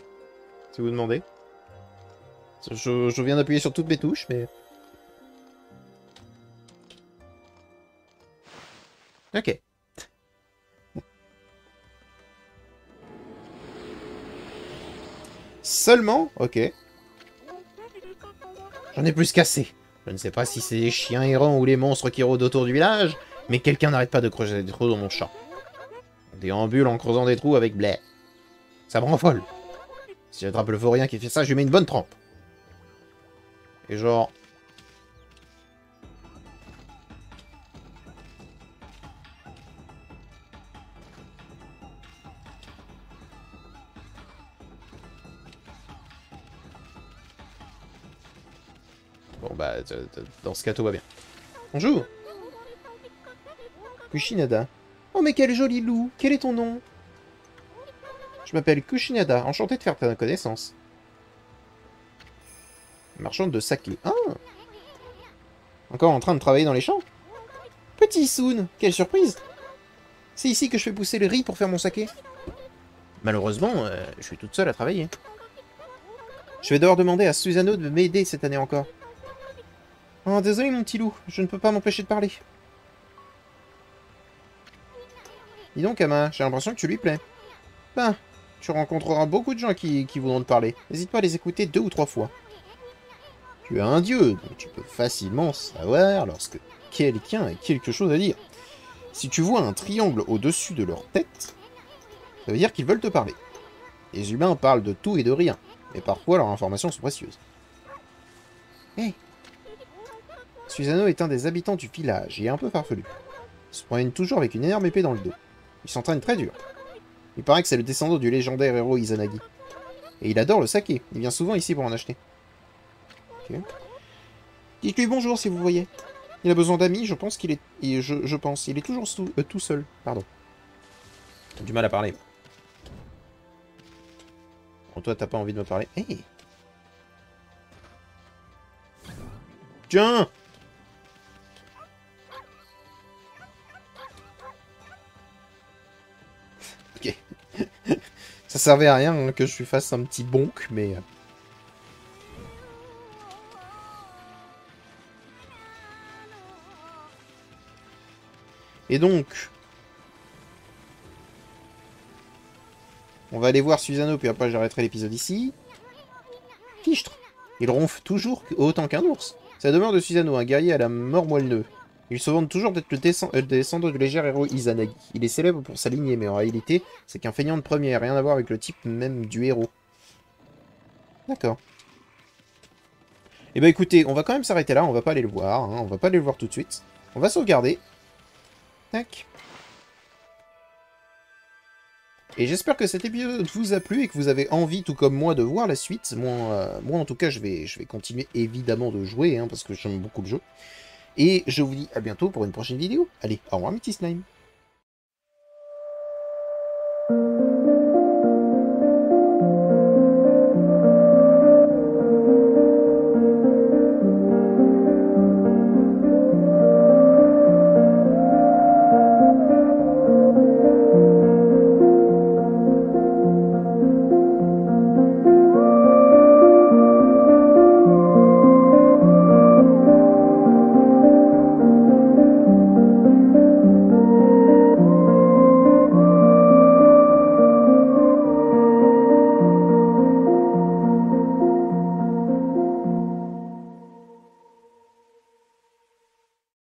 si vous demandez. Je viens d'appuyer sur toutes mes touches, mais... Ok. Seulement, ok. J'en ai plus qu'assez. Je ne sais pas si c'est les chiens errants ou les monstres qui rôdent autour du village, mais quelqu'un n'arrête pas de creuser des trous dans mon champ. On déambule en creusant des trous avec Blair. Ça me rend folle. Si j'attrape le vaurien qui fait ça, je lui mets une bonne trempe. Et genre... Bon bah, dans ce cas, tout va bien. Bonjour. Kushinada. Oh mais quel joli loup. Quel est ton nom? Je m'appelle Kushinada, enchanté de faire ta connaissance. Marchande de saké. Ah. Encore en train de travailler dans les champs? Petit Soun, quelle surprise! C'est ici que je fais pousser le riz pour faire mon saké. Malheureusement, je suis toute seule à travailler. Je vais devoir demander à Susano de m'aider cette année encore. Oh, désolé mon petit loup, je ne peux pas m'empêcher de parler. Dis donc, Ama, j'ai l'impression que tu lui plais. Ben, tu rencontreras beaucoup de gens qui voudront te parler. N'hésite pas à les écouter 2 ou 3 fois. Tu es un dieu, donc tu peux facilement savoir lorsque quelqu'un a quelque chose à dire. Si tu vois un triangle au-dessus de leur tête, ça veut dire qu'ils veulent te parler. Les humains parlent de tout et de rien, mais parfois leurs informations sont précieuses. Hé! Susano est un des habitants du village et un peu farfelu. Il se promène toujours avec une énorme épée dans le dos. Il s'entraîne très dur. Il paraît que c'est le descendant du légendaire héros Izanagi. Et il adore le saké. Il vient souvent ici pour en acheter. Ok. Dites-lui bonjour si vous voyez. Il a besoin d'amis, je pense qu'il est... Je pense, il est toujours tout seul. Pardon. J'ai du mal à parler. Bon, toi, t'as pas envie de me parler. Hey. Tiens. Ok. Ça servait à rien hein, que je lui fasse un petit bonk, mais... Et donc... On va aller voir Susano, puis après j'arrêterai l'épisode ici. Fichtre. Il ronfle toujours autant qu'un ours. C'est la demeure de Susano, un guerrier à la mort moelleux. Il se vante toujours d'être le descendant du léger héros Izanagi. Il est célèbre pour sa lignée, mais en réalité, c'est qu'un feignant de première, rien à voir avec le type même du héros. D'accord. Eh ben écoutez, on va quand même s'arrêter là, on va pas aller le voir, hein, on va pas aller le voir tout de suite. On va sauvegarder. Tac. Et j'espère que cet épisode vous a plu et que vous avez envie, tout comme moi, de voir la suite. Moi en tout cas, je vais continuer évidemment de jouer, hein, parce que j'aime beaucoup le jeu. Et je vous dis à bientôt pour une prochaine vidéo. Allez, au revoir mes petits slimes.